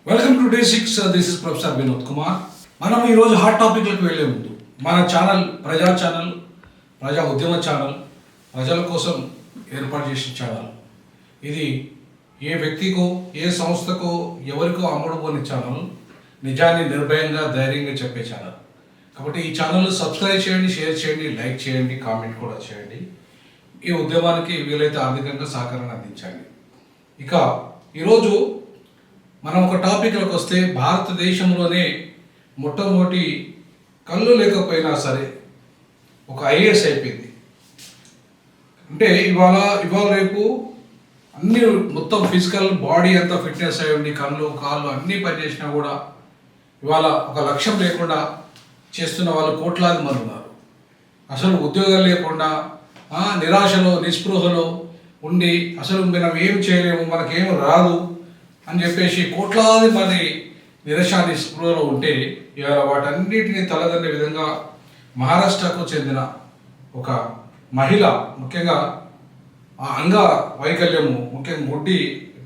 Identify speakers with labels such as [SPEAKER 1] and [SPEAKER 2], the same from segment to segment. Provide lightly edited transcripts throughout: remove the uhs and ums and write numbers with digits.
[SPEAKER 1] Welcome to day 6. This is professor Vinod Kumar. మనం ఈరోజు hot టాపిక్లకు వెళ్ళే ముందు మన ఛానల్ ప్రజా ఉద్యమ ఛానల్, ప్రజల కోసం ఏర్పాటు చేసిన ఛానల్. ఇది ఏ వ్యక్తికో, ఏ సంస్థకో, ఎవరికో అమ్ముడుపోని ఛానల్. నిజాన్ని నిర్భయంగా, ధైర్యంగా చెప్పే ఛానల్. కాబట్టి ఈ ఛానల్ సబ్స్క్రైబ్ చేయండి, షేర్ చేయండి, లైక్ చేయండి, కామెంట్ కూడా చేయండి. ఈ ఉద్యమానికి వీలైతే ఆర్థికంగా సహకారాన్ని అందించండి. ఇక ఈరోజు మనం ఒక టాపిక్లోకి వస్తే, భారతదేశంలోనే మొట్టమొదటి కళ్ళు లేకపోయినా సరే ఒక ఐఏఎస్ అయిపోయింది. అంటే ఇవాళ రేపు అన్ని మొత్తం ఫిజికల్ బాడీ అంతా ఫిట్నెస్ అయి ఉండి, కళ్ళు కాళ్ళు అన్నీ పనిచేసినా కూడా ఇవాళ ఒక లక్ష్యం లేకుండా చేస్తున్న వాళ్ళు కోట్లాది మంది ఉన్నారు. అసలు ఉద్యోగాలు లేకుండా నిరాశలో, నిస్పృహలో ఉండి అసలు మనం ఏం చేయలేము, మనకేం రాదు అని చెప్పేసి కోట్లాది మంది నిరాశ నిస్పృహలో ఉంటే, ఇవాళ వాటన్నిటిని తలదన్నే విధంగా మహారాష్ట్రకు చెందిన ఒక మహిళ, ముఖ్యంగా ఆ అంగ వైకల్యము, ముఖ్యంగా గుడ్డి,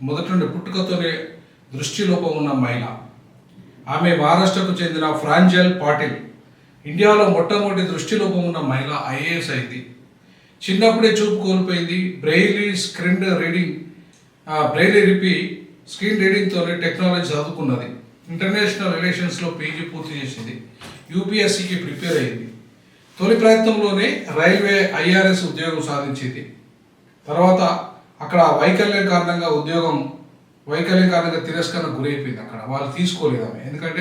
[SPEAKER 1] మొదటి నుండి పుట్టుకతోనే దృష్టిలోపం ఉన్న మహిళ. ఆమె మహారాష్ట్రకు చెందిన ఫ్రాంజల్ పాటిల్. ఇండియాలో మొట్టమొదటి దృష్టిలోపం ఉన్న మహిళ ఐఏఎస్ అయింది. చిన్నప్పుడే చూపు కోల్పోయింది. బ్రెయిలీ లిపి స్క్రీన్ రీడింగ్తోనే టెక్నాలజీ చదువుకున్నది. ఇంటర్నేషనల్ రిలేషన్స్లో పీజీ పూర్తి చేసింది. యూపీఎస్సీకి ప్రిపేర్ అయింది. తొలి ప్రయత్నంలోనే రైల్వే ఐఆర్ఎస్ ఉద్యోగం సాధించింది. తర్వాత అక్కడ వైకల్యం కారణంగా తిరస్కరణ గురైపోయింది. అక్కడ వాళ్ళు తీసుకోలేదు ఆమె, ఎందుకంటే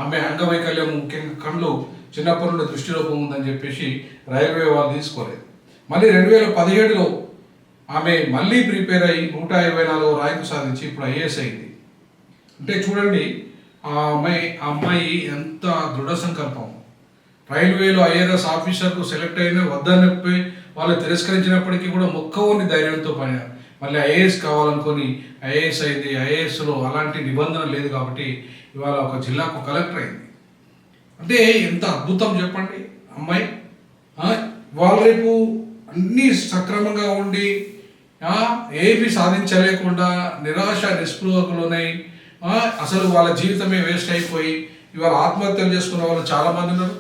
[SPEAKER 1] ఆమె అంగవైకల్యం, ముఖ్యంగా కళ్ళు చిన్నప్పటి నుండి దృష్టిలోపం ఉందని చెప్పేసి రైల్వే వాళ్ళు తీసుకోలేదు. మళ్ళీ 2017లో ఆమె మళ్ళీ ప్రిపేర్ అయ్యి 124 ర్యాంకు సాధించి ఇప్పుడు ఐఏఎస్ అయింది. అంటే చూడండి, ఆ అమ్మాయి ఎంత దృఢ సంకల్పం. రైల్వేలో ఐఆర్ఎస్ ఆఫీసర్కు సెలెక్ట్ అయిన వద్దని చెప్పి వాళ్ళు తిరస్కరించినప్పటికీ కూడా మొక్కవని ధైర్యంతో మళ్ళీ ఐఏఎస్ కావాలనుకొని ఐఏఎస్ అయింది. ఐఏఎస్లో అలాంటి నిబంధన లేదు కాబట్టి ఇవాళ ఒక జిల్లాకు కలెక్టర్ అయింది. అంటే ఎంత అద్భుతం చెప్పండి అమ్మాయి. వాళ్ళు రేపు అన్నీ సక్రమంగా ఉండి ఏమీ సాధించలేకుండా నిరాశ నిస్పృహకులున్నాయి. అసలు వాళ్ళ జీవితమే వేస్ట్ అయిపోయి ఇవాళ ఆత్మహత్యలు చేసుకున్న వాళ్ళు చాలామంది ఉన్నారు.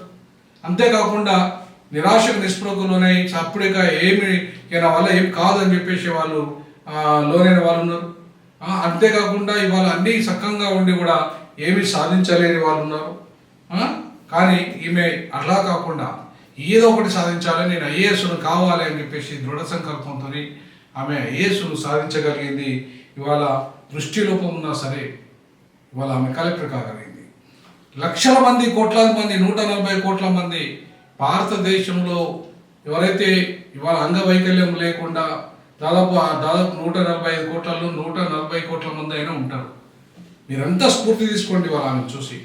[SPEAKER 1] అంతేకాకుండా నిరాశకు నిస్పృహకులున్నాయి, అప్పుడేగా నా వల్ల ఏం కాదని చెప్పేసి వాళ్ళు లోనైన వాళ్ళు ఉన్నారు. అంతేకాకుండా ఇవాళ అన్నీ సక్రంగా ఉండి కూడా ఏమీ సాధించలేని వాళ్ళు ఉన్నారు. కానీ ఈమె అలా కాకుండా ఏదో ఒకటి సాధించాలని, నేను ఐఏఎస్ను కావాలి అని చెప్పేసి దృఢ సంకల్పంతో ఆమె ఐఏఎస్ను సాధించగలిగింది. ఇవాళ దృష్టిలోపం ఉన్నా సరే ఇవాళ ఆమె కలెక్టర్ కాగలిగింది. లక్షల మంది, కోట్లాది మంది, 140 కోట్ల మంది భారతదేశంలో ఎవరైతే ఇవాళ అంగవైకల్యం లేకుండా దాదాపు 145 కోట్లలో 140 కోట్ల మంది అయినా ఉంటారు. మీరంతా స్ఫూర్తి తీసుకోండి వాళ్ళ ఆమెను చూసి.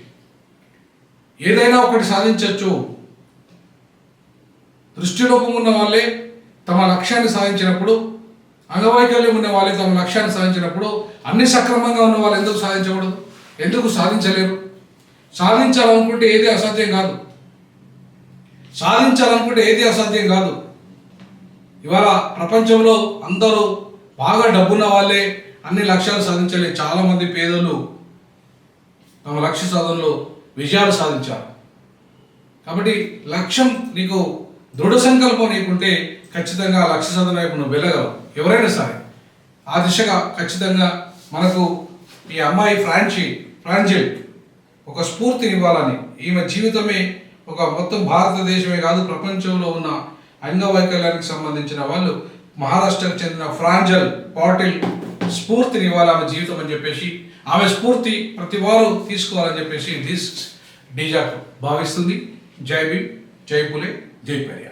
[SPEAKER 1] ఏదైనా ఒకటి సాధించవచ్చు. దృష్టిలోపం ఉన్న వాళ్ళే తమ లక్ష్యాన్ని సాధించినప్పుడు, అంగవైకల్యం ఉన్న వాళ్ళే తమ లక్ష్యాన్ని సాధించినప్పుడు, అన్ని సక్రమంగా ఉన్న వాళ్ళు ఎందుకు సాధించకూడదు? ఎందుకు సాధించలేరు? సాధించాలనుకుంటే ఏది అసాధ్యం కాదు. ఇవాళ ప్రపంచంలో అందరూ బాగా డబ్బున్న వాళ్ళే అన్ని లక్ష్యాలు సాధించలేదు. చాలామంది పేదలు తమ లక్ష్య సాధనలో విజయాలు సాధించారు. కాబట్టి లక్ష్యం, నీకు దృఢ సంకల్పం నీకుంటే ఖచ్చితంగా లక్ష్య సాధన వైపు నువ్వు వెళ్ళగలవు. ఎవరైనా సరే ఆ దిశగా ఖచ్చితంగా మనకు ఈ అమ్మాయి ఫ్రాంజిల్ ఒక స్ఫూర్తిని ఇవ్వాలని, ఈమె జీవితమే ఒక మొత్తం భారతదేశమే కాదు ప్రపంచంలో ఉన్న అంగవైకల్యానికి సంబంధించిన వాళ్ళు, మహారాష్ట్రకు చెందిన ఫ్రాంజల్ పాటిల్ స్ఫూర్తిని ఇవ్వాలి ఆమె జీవితం అని చెప్పేసి, ఆమె స్ఫూర్తి ప్రతి వారు తీసుకోవాలని చెప్పేసి డీజాక్ భావిస్తుంది. జై భీమ్, జై పులే, జై పెరియార్.